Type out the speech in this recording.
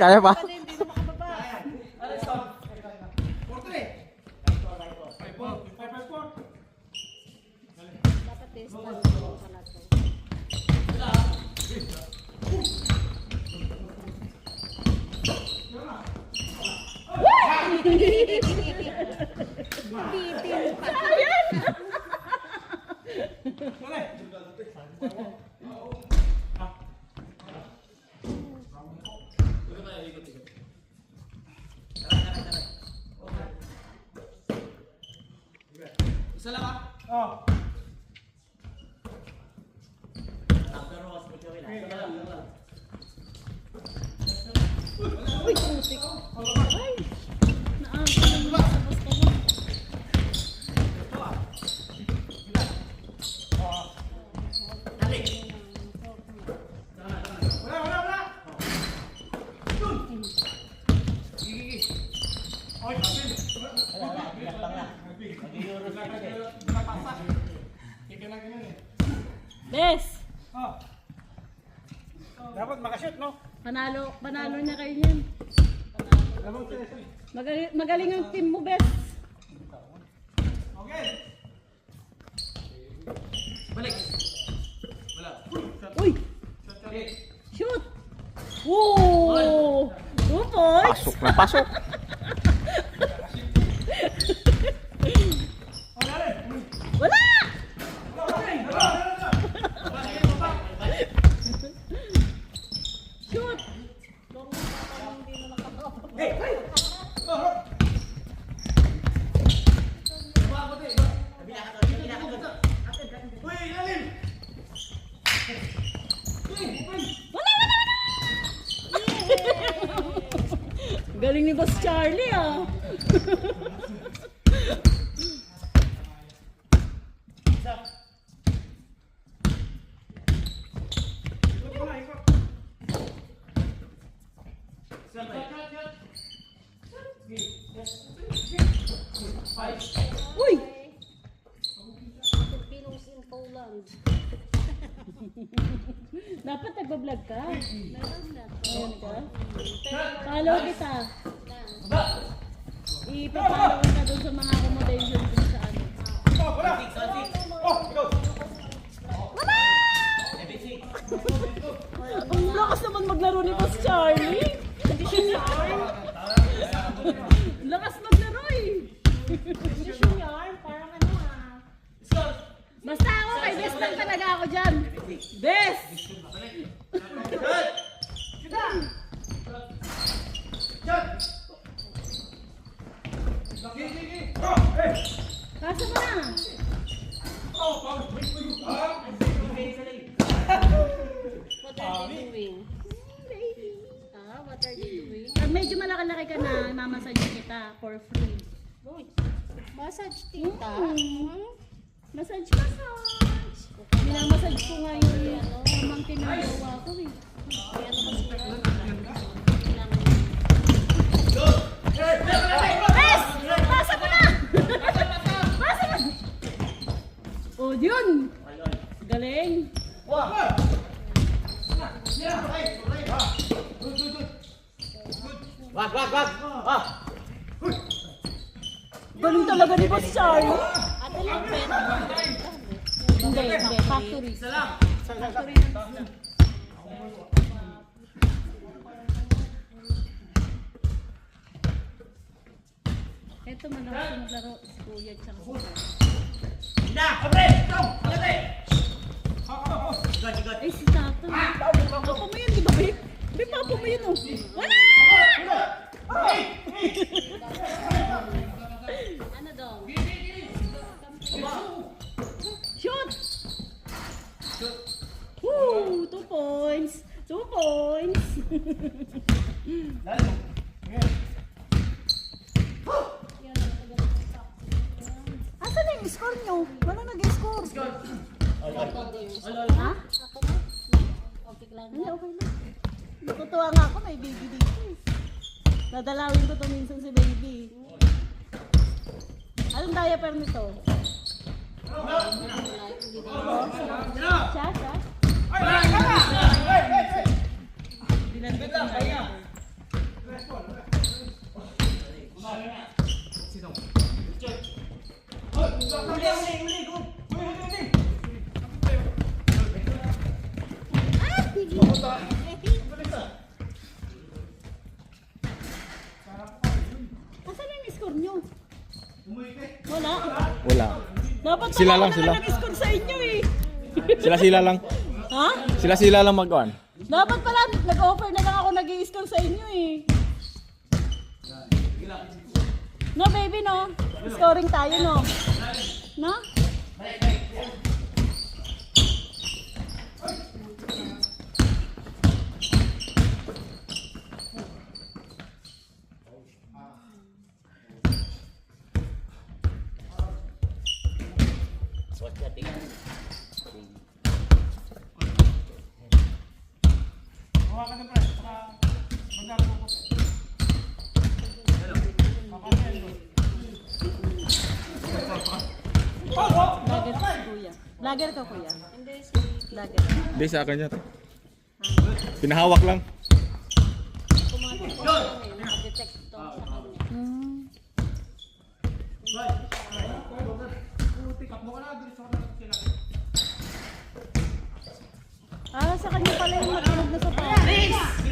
Kaya pa? Hindi na makababa. Dapat test lang pala to. Bitin pa. Isa lang ah. Oh. Uy, putik. Ay. Naaman mo sa basta mo. Wala. Oy, Bes! Oh. Dapat makashoot, no? Panalo niya kayo niyan. Magaling ang team mo, Bes. Okay. Balik. Wala. Uy! Shoot! Woo! 2 points! Pasok na pasok. Wala! Shoot! Galing ni Boss Charlie ah. Uy! Filipinos in Poland. Dapat nagbablog ka. Meron na. Ayan ka. Follow kita. Na. Ipapalo ka doon sa mga accommodation dun sa ano. Ang lakas naman maglaro ni Boss Charlie. Hindi siya yarn. Lakas maglaro eh. Hindi siya yarn. Parang ano ah. Basta ako kay Best lang talaga ako dyan. Best! Pasa mo na. What are they doing? What are they doing? Pag medyo malaki-laki ka na, mamassage kita for free. Uy, massage tita. Massage. Minamassage ko nga yung pamangkin ng jowa ko eh. May ano kasi yun? Bes! Pasa mo na! Pasa mo! Oh, yun! Galing! Wag. Ah. Galing talaga ni Boss Charlie. Ate lang pwede. Hindi. Factory. Isa lang. Factory ng Ito malakas yung maglaro si Kuya tsaka si Kuya. Na, abre. Go. Abre. Ay, si Tato. Papa mo yun, di ba, babe? Babe, papa mo yun, oh. Wala! Ano daw? Shoot! Woo! 2 points! 2 points! Asan na yung score nyo? Wala nag-score. Ha? Ako na? Okay lang Hindi, na. okay lang. Natutuwa nga ako, may baby dito eh. Dadalawin ko to minsan si baby. Anong diaper nito? Siya? Binanggit ang diaper. Sila lang, ako sila. na nag-score sa inyo eh. Sila lang. Ha? Sila lang mag-on. Dapat pala, nag-offer na lang ako nag-i-score sa inyo eh. No baby no? Scoring tayo no? No? Hawakan ng pre. Saka magkakaroon ko po. Papasyan ko. Lager si kuya. Lager ka kuya. Hindi, si Lager. Hindi, sa akin yan. Pinahawak lang. pumasok ko lang eh. Nakadetect to sa kanya. Hmm. Ah, sa kanya pala yung matunog na sa pawis.